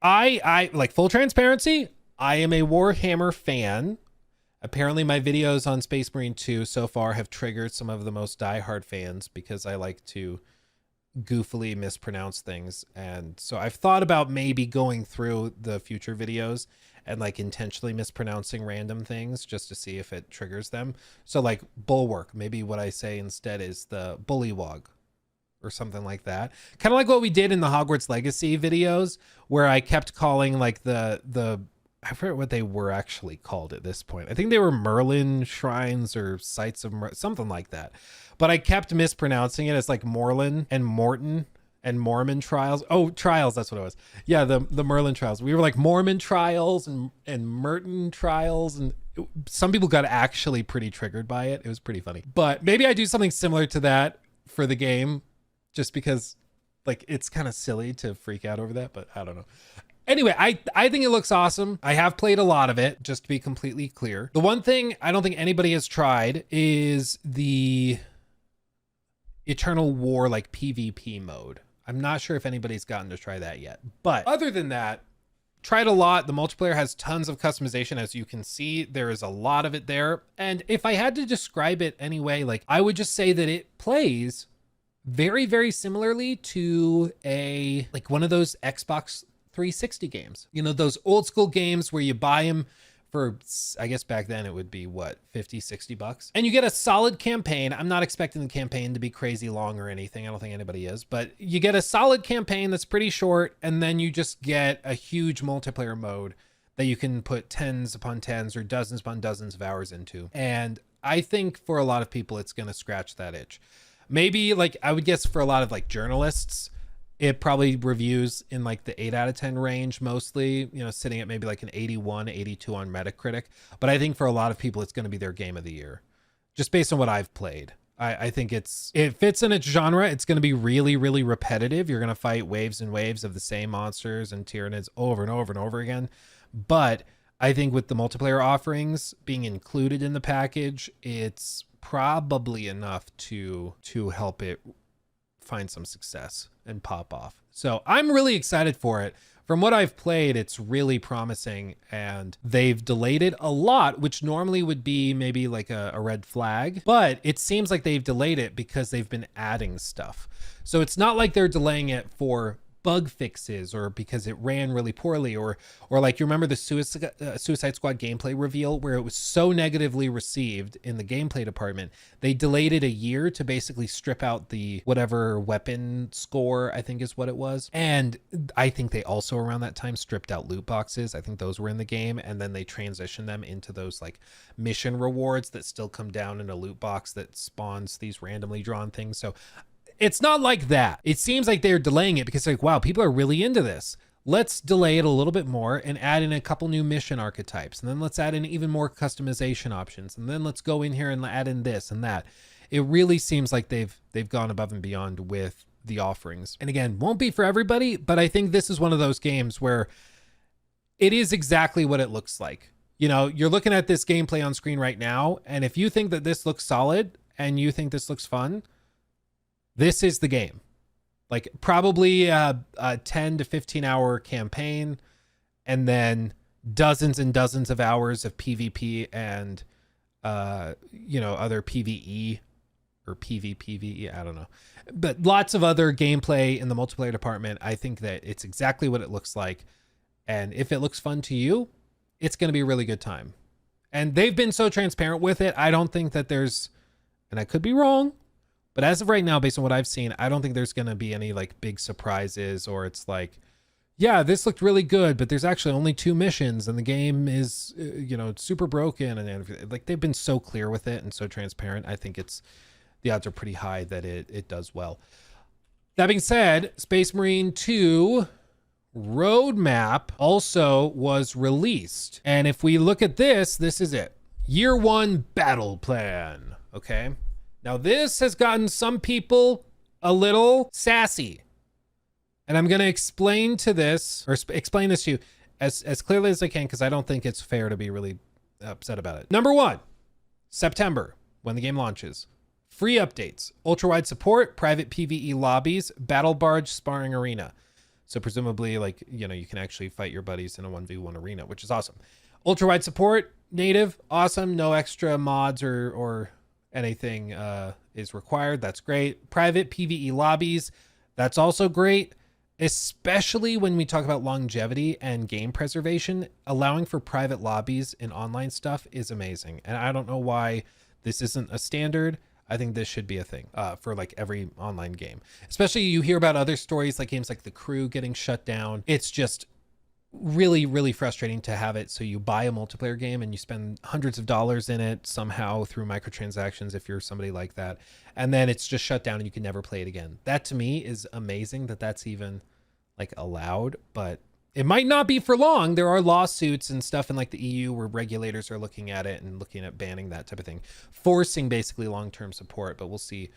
I like full transparency. I am a Warhammer fan. Apparently, my videos on Space Marine 2 so far have triggered some of the most diehard fans because I like to goofily mispronounce things. And so I've thought about maybe going through the future videos and like intentionally mispronouncing random things just to see if it triggers them. So like bulwark, maybe what I say instead is the bullywog or something like that. Kind of like what we did in the Hogwarts Legacy videos where I kept calling like the I forget what they were actually called at this point. I think they were Merlin shrines or sites of something like that. But I kept mispronouncing it as like Morlin and Morton and Mormon trials. Oh, trials, that's what it was. Yeah, the Merlin trials. We were like Mormon trials and Merton trials, and some people got actually pretty triggered by it. It was pretty funny. But maybe I do something similar to that for the game just because like it's kind of silly to freak out over that, but I don't know. Anyway, I think it looks awesome. I have played a lot of it, just to be completely clear. The one thing I don't think anybody has tried is the Eternal War like PvP mode. I'm not sure if anybody's gotten to try that yet. But other than that, tried a lot. The multiplayer has tons of customization. As you can see, there is a lot of it there. And if I had to describe it anyway, like I would just say that it plays very, very similarly to a like one of those Xbox 360 games. You know, those old school games where you buy them for, I guess back then it would be what, 50, 60 bucks. And you get a solid campaign. I'm not expecting the campaign to be crazy long or anything. I don't think anybody is, but you get a solid campaign that's pretty short. And then you just get a huge multiplayer mode that you can put tens upon tens or dozens upon dozens of hours into. And I think for a lot of people, it's going to scratch that itch. Maybe like I would guess for a lot of like journalists, it probably reviews in like the 8 out of 10 range mostly, you know, sitting at maybe like an 81, 82 on Metacritic. But I think for a lot of people, it's going to be their game of the year, just based on what I've played. I think it fits in its genre. It's going to be really, really repetitive. You're going to fight waves and waves of the same monsters and Tyranids over and over and over again. But I think with the multiplayer offerings being included in the package, it's probably enough to help it find some success and pop off. So I'm really excited for it. From what I've played, it's really promising, and they've delayed it a lot, which normally would be maybe like a red flag, but it seems like they've delayed it because they've been adding stuff. So it's not like they're delaying it for bug fixes or because it ran really poorly or like you remember the Suicide Squad gameplay reveal where it was so negatively received in the gameplay department, they delayed it a year to basically strip out the whatever weapon score, I think is what it was. And I think they also around that time stripped out loot boxes. I think those were in the game, and then they transitioned them into those like mission rewards that still come down in a loot box that spawns these randomly drawn things. So it's not like that. It seems like they're delaying it because like, wow, people are really into this. Let's delay it a little bit more and add in a couple new mission archetypes. And then let's add in even more customization options. And then let's go in here and add in this and that. It really seems like they've gone above and beyond with the offerings. And again, won't be for everybody, but I think this is one of those games where it is exactly what it looks like. You know, you're looking at this gameplay on screen right now, and if you think that this looks solid and you think this looks fun, this is the game. Like probably a 10 to 15 hour campaign, and then dozens and dozens of hours of PvP and, you know, other PvE or PvPvE, I don't know. But lots of other gameplay in the multiplayer department. I think that it's exactly what it looks like. And if it looks fun to you, it's going to be a really good time. And they've been so transparent with it. I don't think that there's, and I could be wrong, but as of right now, based on what I've seen, I don't think there's going to be any like big surprises or it's like, yeah, this looked really good, but there's actually only 2 missions and the game is, you know, super broken. And like they've been so clear with it and so transparent. I think the odds are pretty high that it does well. That being said, Space Marine 2 roadmap also was released. And if we look at this is it. Year 1 battle plan. Okay. Now, this has gotten some people a little sassy. And I'm going to explain to this, or explain this to you as clearly as I can, because I don't think it's fair to be really upset about it. Number 1, September, when the game launches. Free updates, ultra-wide support, private PvE lobbies, battle barge, sparring arena. So presumably, like, you know, you can actually fight your buddies in a 1v1 arena, which is awesome. Ultra wide support, native, awesome. No extra mods or anything is required. That's great. Private PvE lobbies, that's also great, especially when we talk about longevity and game preservation. Allowing for private lobbies in online stuff is amazing. And I don't know why this isn't a standard. I think this should be a thing for like every online game. Especially you hear about other stories like games like The Crew getting shut down. It's just really, really frustrating to have it. So you buy a multiplayer game and you spend hundreds of dollars in it somehow through microtransactions if you're somebody like that. And then it's just shut down and you can never play it again. That to me is amazing that that's even like allowed, but it might not be for long. There are lawsuits and stuff in like the EU where regulators are looking at it and looking at banning that type of thing, forcing basically long-term support, but we'll see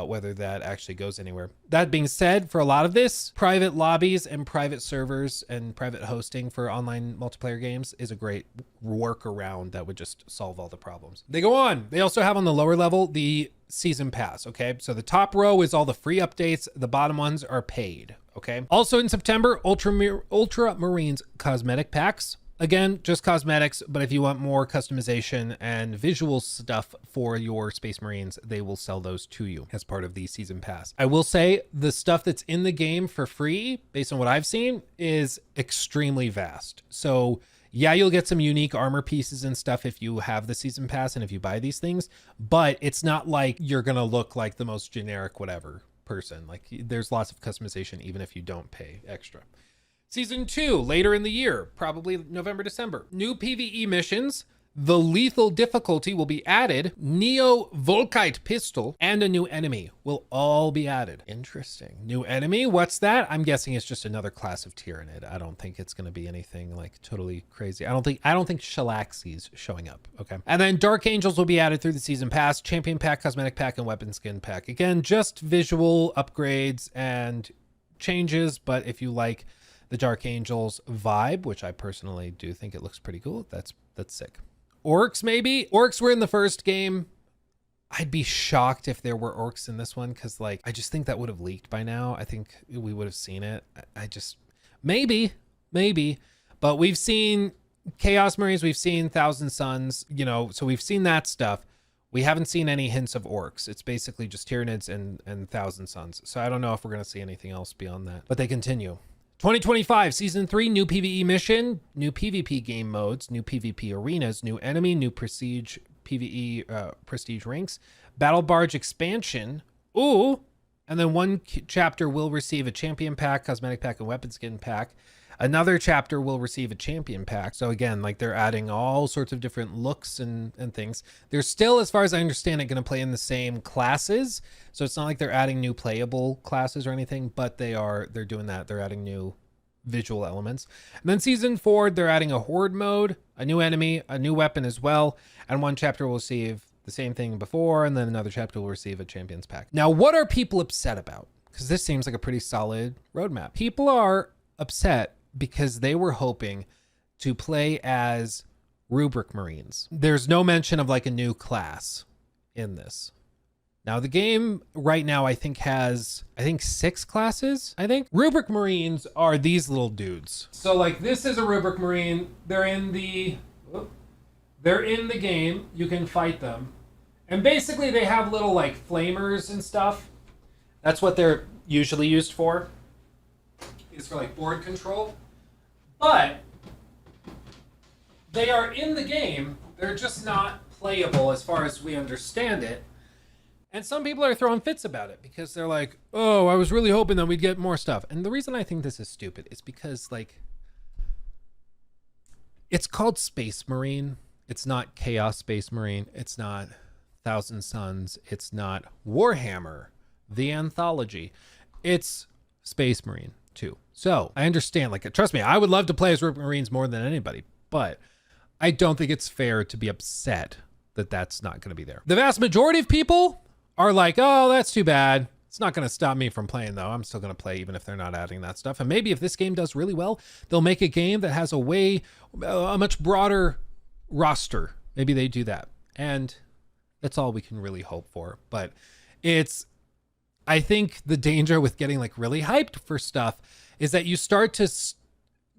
whether that actually goes anywhere. That being said, for a lot of this, private lobbies and private servers and private hosting for online multiplayer games is a great workaround that would just solve all the problems. They go on. They also have on the lower level the season pass. Okay, so the top row is all the free updates. The bottom ones are paid. Okay. Also in September, Ultramarines cosmetic packs. Again, just cosmetics, but if you want more customization and visual stuff for your Space Marines, they will sell those to you as part of the season pass. I will say the stuff that's in the game for free, based on what I've seen, is extremely vast. So yeah, you'll get some unique armor pieces and stuff if you have the season pass and if you buy these things, but it's not like you're going to look like the most generic whatever person. Like there's lots of customization even if you don't pay extra. Season 2, later in the year, probably November, December. New PvE missions. The lethal difficulty will be added. Neo Volkite pistol and a new enemy will all be added. Interesting. New enemy, what's that? I'm guessing it's just another class of Tyranid. I don't think it's going to be anything like totally crazy. I don't think Shalaxi's showing up. Okay. And then Dark Angels will be added through the season pass, champion pack, cosmetic pack, and weapon skin pack. Again, just visual upgrades and changes, but if you like the Dark Angels vibe, which I personally do think it looks pretty cool, that's sick. Orcs, maybe? Orcs were in the first game. I'd be shocked if there were orcs in this one because, like, I just think that would have leaked by now. I think we would have seen it. I just, maybe. But we've seen Chaos Marines, we've seen Thousand Suns, you know, so we've seen that stuff. We haven't seen any hints of orcs. It's basically just Tyranids and Thousand Suns. So I don't know if we're going to see anything else beyond that. But they continue. 2025 Season 3, new PvE mission, new PvP game modes, new PvP arenas, new enemy, new prestige PvE prestige ranks, Battle Barge expansion. Ooh, and then one chapter will receive a champion pack, cosmetic pack, and weapon skin pack. Another chapter will receive a champion pack. So again, like they're adding all sorts of different looks and things. They're still, as far as I understand it, going to play in the same classes. So it's not like they're adding new playable classes or anything, but they're doing that. They're adding new visual elements. And then Season 4, they're adding a horde mode, a new enemy, a new weapon as well. And one chapter will receive the same thing before, and then another chapter will receive a champions pack. Now, what are people upset about? Because this seems like a pretty solid roadmap. People are upset because they were hoping to play as Rubric Marines. There's no mention of like a new class in this. Now the game right now I think has 6 classes. Rubric Marines are these little dudes. So like this is a Rubric Marine. They're in the game. You can fight them. And basically they have little like flamers and stuff. That's what they're usually used for. Is for like board control. But they are in the game. They're just not playable as far as we understand it. And some people are throwing fits about it because they're like, oh, I was really hoping that we'd get more stuff. And the reason I think this is stupid is because like it's called Space Marine. It's not Chaos Space Marine. It's not Thousand Suns. It's not Warhammer, the anthology. It's Space Marine 2. So I understand, like, trust me, I would love to play as Rubric Marines more than anybody, but I don't think it's fair to be upset that that's not going to be there. The vast majority of people are like, oh, that's too bad. It's not going to stop me from playing, though. I'm still going to play even if they're not adding that stuff. And maybe if this game does really well, they'll make a game that has a much broader roster. Maybe they do that. And that's all we can really hope for. But I think the danger with getting like really hyped for stuff is that you start to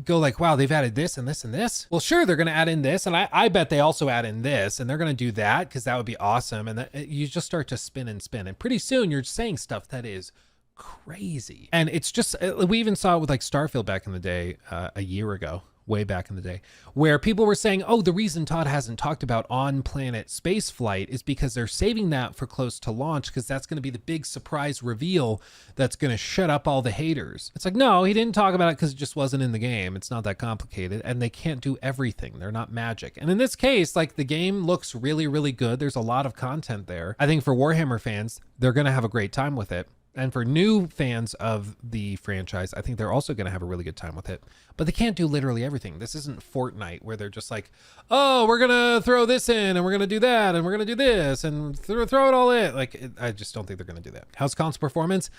go like, wow, they've added this and this and this. Well, sure, they're going to add in this. And I bet they also add in this, and they're going to do that because that would be awesome. And you just start to spin and spin. And pretty soon you're saying stuff that is crazy. And it's just, we even saw it with like Starfield back in the day, a year ago, way back in the day, where people were saying, oh, the reason Todd hasn't talked about on-planet space flight is because they're saving that for close to launch, because that's going to be the big surprise reveal that's going to shut up all the haters. It's like, no, he didn't talk about it because it just wasn't in the game. It's not that complicated, and they can't do everything. They're not magic. And in this case, like, the game looks really, really good. There's a lot of content there. I think for Warhammer fans, they're going to have a great time with it. And for new fans of the franchise, I think they're also going to have a really good time with it. But they can't do literally everything. This isn't Fortnite where they're just like, oh, we're going to throw this in and we're going to do that and we're going to do this and throw it all in. Like, I just don't think they're going to do that. How's console performance?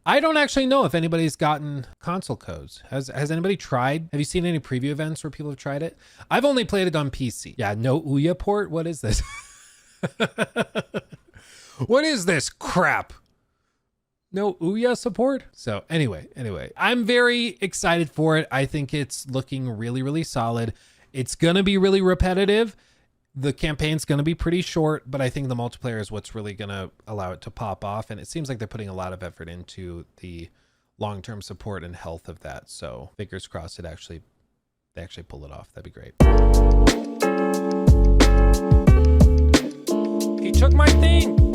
I don't actually know if anybody's gotten console codes. Has anybody tried? Have you seen any preview events where people have tried it? I've only played it on PC. Yeah, no Ouya port? What is this? What is this crap? No Ouya support. So anyway, I'm very excited for it. I think it's looking really, really solid. It's going to be really repetitive. The campaign's going to be pretty short, but I think the multiplayer is what's really going to allow it to pop off. And it seems like they're putting a lot of effort into the long-term support and health of that. So fingers crossed they actually pull it off. That'd be great. He took my thing.